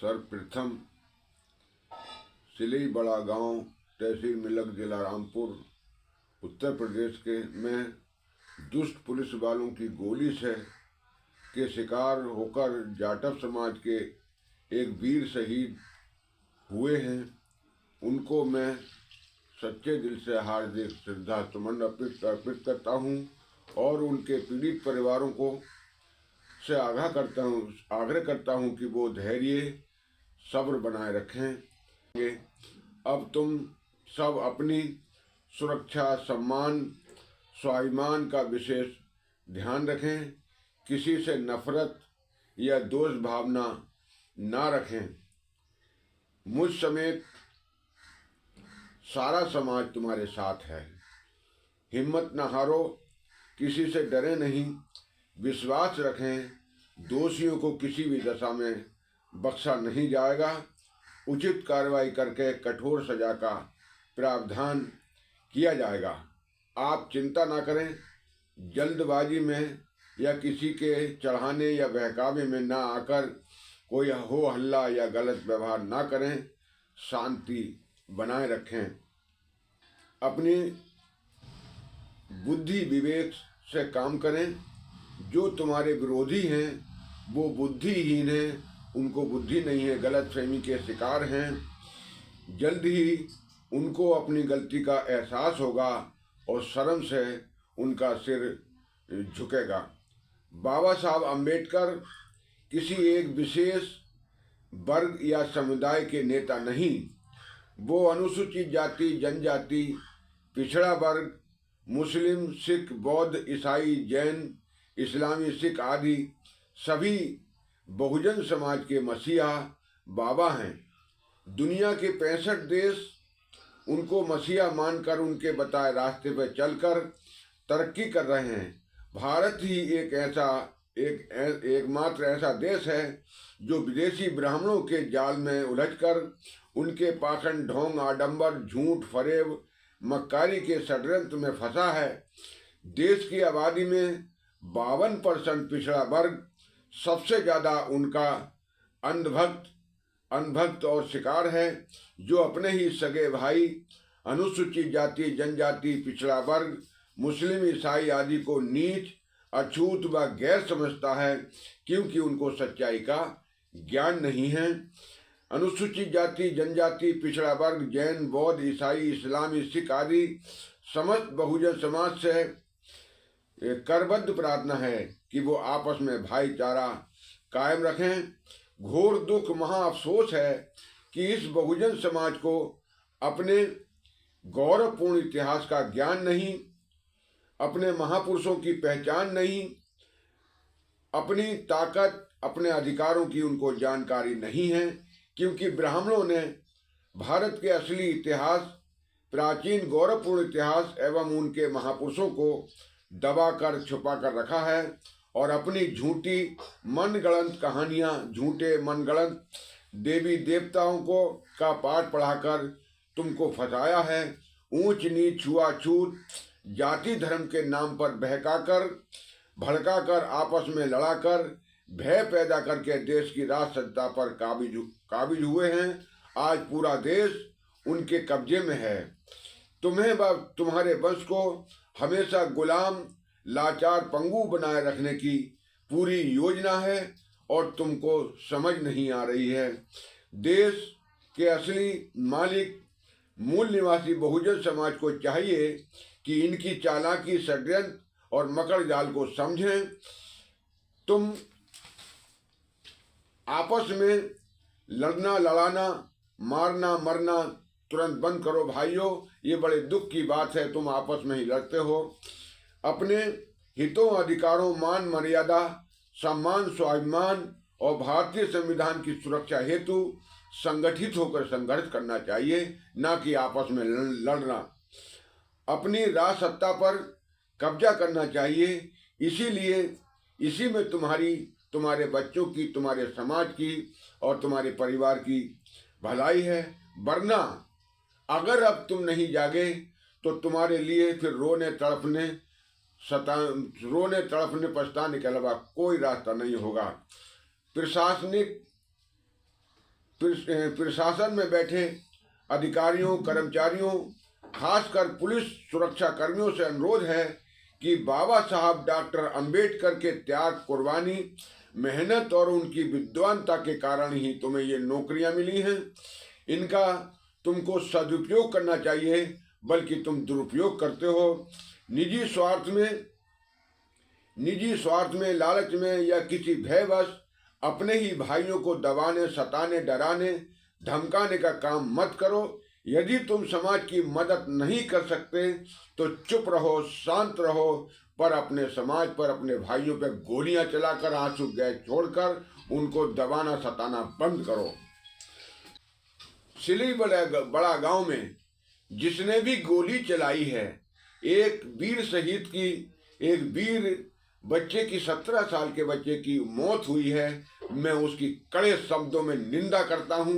सर्वप्रथम सिलई बड़ा गांव, तहसील मिलक, जिला रामपुर, उत्तर प्रदेश में दुष्ट पुलिस वालों की गोली से के शिकार होकर जाटव समाज के एक वीर शहीद हुए हैं। उनको मैं सच्चे दिल से हार्दिक श्रद्धा सुमन अर्पित करता हूँ और उनके पीड़ित परिवारों को से आग्रह करता हूँ कि वो धैर्य सब्र बनाए रखें। अब तुम सब अपनी सुरक्षा, सम्मान, स्वाभिमान का विशेष ध्यान रखें। किसी से नफरत या दोष भावना ना रखें। मुझ समेत सारा समाज तुम्हारे साथ है। हिम्मत न हारो, किसी से डरे नहीं, विश्वास रखें। दोषियों को किसी भी दशा में बख्शा नहीं जाएगा। उचित कार्रवाई करके कठोर सजा का प्रावधान किया जाएगा। आप चिंता ना करें। जल्दबाजी में या किसी के चढ़ाने या बहकावे में ना आकर कोई हो हल्ला या गलत व्यवहार ना करें। शांति बनाए रखें। अपनी बुद्धि विवेक से काम करें। जो तुम्हारे विरोधी हैं वो बुद्धिहीन हैं, उनको बुद्धि नहीं है, गलतफहमी के शिकार हैं। जल्द ही उनको अपनी गलती का एहसास होगा और शर्म से उनका सिर झुकेगा। बाबा साहब अम्बेडकर किसी एक विशेष वर्ग या समुदाय के नेता नहीं। वो अनुसूचित जाति, जनजाति, पिछड़ा वर्ग, मुस्लिम, सिख, बौद्ध, ईसाई, जैन, इस्लामी, सिख आदि सभी बहुजन समाज के मसीहा बाबा हैं। दुनिया के 65 देश उनको मसीहा मानकर उनके बताए रास्ते पर चलकर तरक्की कर रहे हैं। भारत ही एकमात्र ऐसा देश है जो विदेशी ब्राह्मणों के जाल में उलझकर उनके पाखंड, ढोंग, आडंबर, झूठ, फरेब, मक्कारी के षड्यंत्र में फंसा है। देश की आबादी में 52% पिछड़ा वर्ग, सबसे ज़्यादा उनका अंधभक्त और शिकार है, जो अपने ही सगे भाई अनुसूचित जाति, जनजाति, पिछड़ा वर्ग, मुस्लिम, ईसाई आदि को नीच, अछूत व गैर समझता है, क्योंकि उनको सच्चाई का ज्ञान नहीं है। अनुसूचित जाति, जनजाति, पिछड़ा वर्ग, जैन, बौद्ध, ईसाई, इस्लामी, सिख आदि समस्त बहुजन समाज से करबद्ध प्रार्थना है कि वो आपस में भाईचारा कायम रखें। घोर दुख, महा अफसोस है कि इस बहुजन समाज को अपने गौरवपूर्ण इतिहास का ज्ञान नहीं, अपने महापुरुषों की पहचान नहीं, अपनी ताकत, अपने अधिकारों की उनको जानकारी नहीं है, क्योंकि ब्राह्मणों ने भारत के असली इतिहास, प्राचीन गौरवपूर्ण इतिहास एवं उनके महापुरुषों को दबाकर छुपा कर रखा है और अपनी झूठी मनगढ़ंत कहानियां, झूठे मनगढ़ंत देवी देवताओं को का पाठ पढ़ाकर तुमको फंसाया है। ऊंच नीच, छुआछूत, जाति धर्म के नाम पर बहकाकर, भड़काकर, आपस में लड़ाकर, भय पैदा करके देश की राज सत्ता पर काबिज हुए हैं। आज पूरा देश उनके कब्जे में है। तुम्हें व तुम्हारे वंश को हमेशा गुलाम, लाचार, पंगु बनाए रखने की पूरी योजना है और तुमको समझ नहीं आ रही है। देश के असली मालिक, मूल निवासी बहुजन समाज को चाहिए कि इनकी चालाकी, षड्यंत्र और मकड़ जाल को समझें। तुम आपस में लड़ना, लड़ाना, मारना, मरना तुरंत बंद करो भाइयों। ये बड़े दुख की बात है, तुम आपस में ही लड़ते हो। अपने हितों, अधिकारों, मान मर्यादा, सम्मान, स्वाभिमान और भारतीय संविधान की सुरक्षा हेतु संगठित होकर संघर्ष करना चाहिए, ना कि आपस में लड़ना। अपनी राज सत्ता पर कब्जा करना चाहिए। इसीलिए इसी में तुम्हारे बच्चों की, तुम्हारे समाज की और तुम्हारे परिवार की भलाई है। वरना अगर अब तुम नहीं जागे तो तुम्हारे लिए फिर रोने तड़पने पछताने के अलावा कोई रास्ता नहीं होगा। प्रशासनिक प्रशासन में बैठे अधिकारियों, कर्मचारियों, खासकर पुलिस सुरक्षा कर्मियों से अनुरोध है कि बाबा साहब डॉक्टर अंबेडकर के त्याग, कुर्बानी, मेहनत और उनकी विद्वानता के कारण ही तुम्हें ये नौकरियां मिली हैं। इनका तुमको सदुपयोग करना चाहिए, बल्कि तुम दुरुपयोग करते हो। निजी स्वार्थ में, लालच में या किसी भयवश अपने ही भाइयों को दबाने, सताने, डराने, धमकाने का काम मत करो। यदि तुम समाज की मदद नहीं कर सकते तो चुप रहो, शांत रहो, पर अपने समाज पर, अपने भाइयों पर गोलियां चलाकर, आंसू गैस छोड़कर उनको दबाना, सताना बंद करो। सिली बड़ा गांव में जिसने भी गोली चलाई है, एक वीर बच्चे की, 17 साल के बच्चे की मौत हुई है। मैं उसकी कड़े शब्दों में निंदा करता हूं।